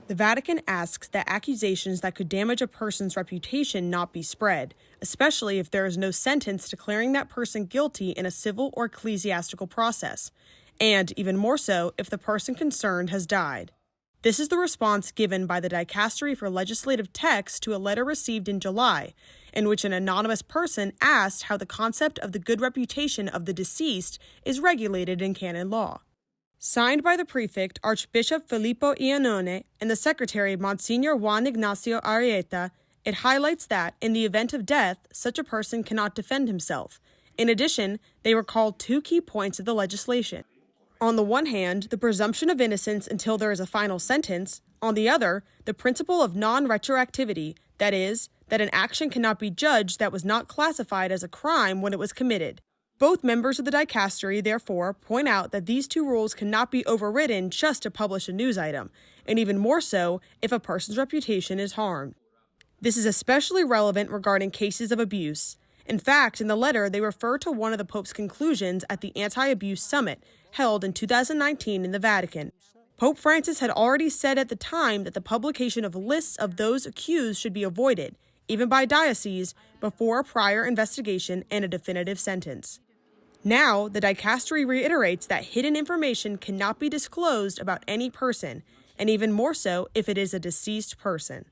The Vatican asks that accusations that could damage a person's reputation not be spread, especially if there is no sentence declaring that person guilty in a civil or ecclesiastical process, and even more so if the person concerned has died. This is the response given by the Dicastery for Legislative Texts to a letter received in July, in which an anonymous person asked how the concept of the good reputation of the deceased is regulated in canon law. Signed by the prefect, Archbishop Filippo Iannone, and the secretary, Monsignor Juan Ignacio Arrieta, it highlights that, in the event of death, such a person cannot defend himself. In addition, they recall two key points of the legislation. On the one hand, the presumption of innocence until there is a final sentence. On the other, the principle of non-retroactivity, that is, that an action cannot be judged that was not classified as a crime when it was committed. Both members of the Dicastery, therefore, point out that these two rules cannot be overridden just to publish a news item, and even more so if a person's reputation is harmed. This is especially relevant regarding cases of abuse. In fact, in the letter, they refer to one of the Pope's conclusions at the Anti-Abuse Summit, held in 2019 in the Vatican. Pope Francis had already said at the time that the publication of lists of those accused should be avoided, even by diocese, before a prior investigation and a definitive sentence. Now, the Dicastery reiterates that hidden information cannot be disclosed about any person, and even more so if it is a deceased person.